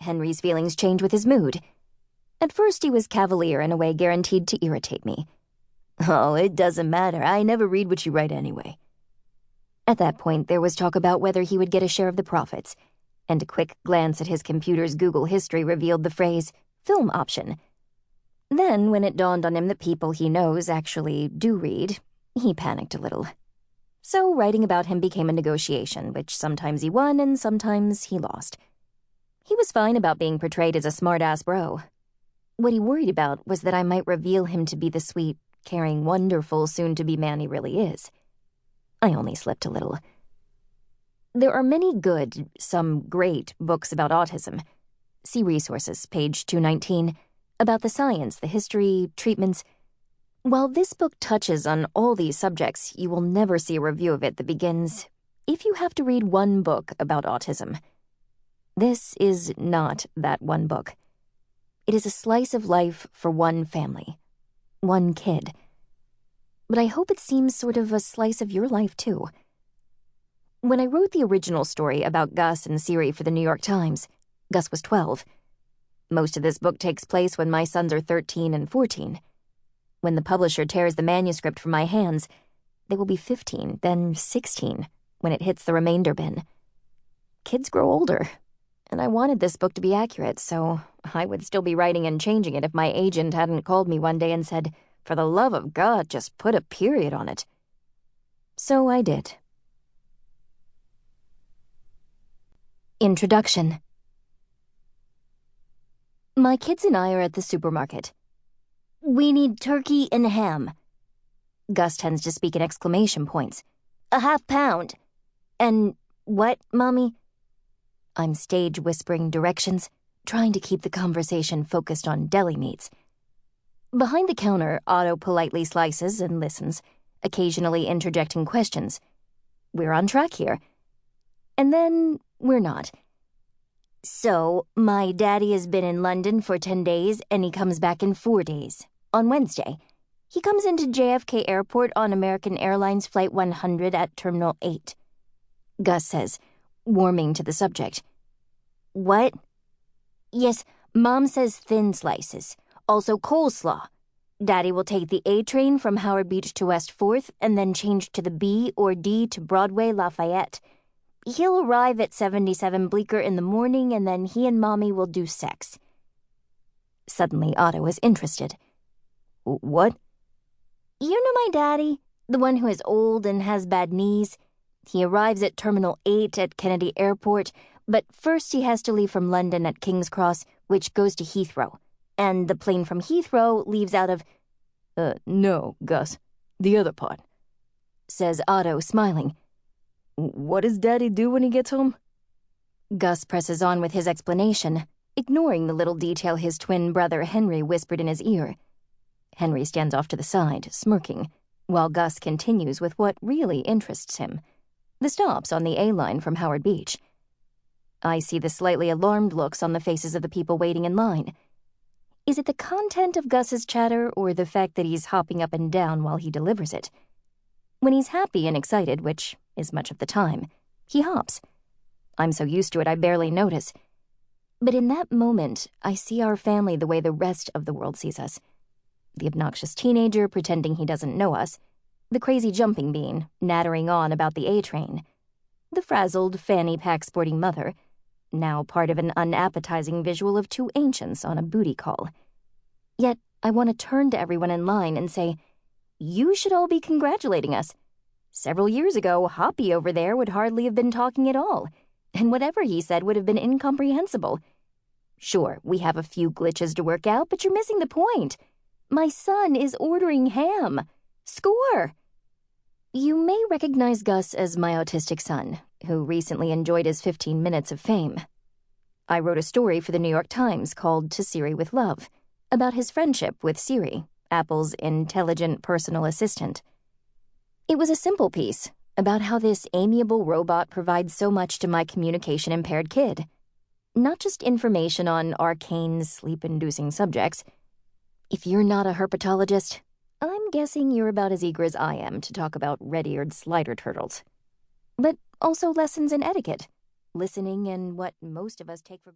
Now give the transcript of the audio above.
Henry's feelings change with his mood. At first he was cavalier in a way guaranteed to irritate me. "Oh, it doesn't matter. I never read what you write anyway." At that point, there was talk about whether he would get a share of the profits, and a quick glance at his computer's Google history revealed the phrase, film option. Then, when it dawned on him that people he knows actually do read, he panicked a little. So writing about him became a negotiation, which sometimes he won and sometimes he lost. He was fine about being portrayed as a smart-ass bro. What he worried about was that I might reveal him to be the sweet, caring, wonderful, soon-to-be man he really is. I only slipped a little. There are many good, some great, books about autism. See resources, page 219, about the science, the history, treatments. While this book touches on all these subjects, you will never see a review of it that begins, "If you have to read one book about autism." This is not that one book. It is a slice of life for one family, one kid. But I hope it seems sort of a slice of your life, too. When I wrote the original story about Gus and Siri for the New York Times, Gus was 12. Most of this book takes place when my sons are 13 and 14. When the publisher tears the manuscript from my hands, they will be 15, then 16, when it hits the remainder bin. Kids grow older, and I wanted this book to be accurate, so I would still be writing and changing it if my agent hadn't called me one day and said, "For the love of God, just put a period on it." So I did. Introduction. My kids and I are at the supermarket. "We need turkey and ham." Gus tends to speak in exclamation points. "A half-pound." "And what, Mommy?" I'm stage whispering directions, trying to keep the conversation focused on deli meats. Behind the counter, Otto politely slices and listens, occasionally interjecting questions. We're on track here. And then we're not. "So, my daddy has been in London for 10 days, and he comes back in 4 days, on Wednesday. He comes into JFK Airport on American Airlines Flight 100 at Terminal 8. Gus says, warming to the subject. "What?" "Yes, Mom says thin slices. Also coleslaw. Daddy will take the A train from Howard Beach to West 4th and then change to the B or D to Broadway Lafayette. He'll arrive at 77 Bleecker in the morning and then he and Mommy will do sex." Suddenly, Otto is interested. "What?" "You know my daddy, the one who is old and has bad knees. He arrives at Terminal 8 at Kennedy Airport, but first he has to leave from London at King's Cross, which goes to Heathrow. And the plane from Heathrow leaves out of—" "No, Gus. The other part," says Otto, smiling. "What does Daddy do when he gets home?" Gus presses on with his explanation, ignoring the little detail his twin brother Henry whispered in his ear. Henry stands off to the side, smirking, while Gus continues with what really interests him, the stops on the A-line from Howard Beach. I see the slightly alarmed looks on the faces of the people waiting in line. Is it the content of Gus's chatter or the fact that he's hopping up and down while he delivers it? When he's happy and excited, which is much of the time, he hops. I'm so used to it I barely notice. But in that moment, I see our family the way the rest of the world sees us. The obnoxious teenager pretending he doesn't know us, the crazy jumping bean nattering on about the A-train, the frazzled fanny-pack-sporting mother, now part of an unappetizing visual of two ancients on a booty call. Yet I want to turn to everyone in line and say, "You should all be congratulating us. Several years ago, Hoppy over there would hardly have been talking at all, and whatever he said would have been incomprehensible. Sure, we have a few glitches to work out, but you're missing the point. My son is ordering ham. Score!" You may recognize Gus as my autistic son, who recently enjoyed his 15 minutes of fame. I wrote a story for the New York Times called To Siri with Love, about his friendship with Siri, Apple's intelligent personal assistant. It was a simple piece about how this amiable robot provides so much to my communication-impaired kid. Not just information on arcane, sleep-inducing subjects. If you're not a herpetologist, I'm guessing you're about as eager as I am to talk about red-eared slider turtles. But also lessons in etiquette, listening, and what most of us take for granted.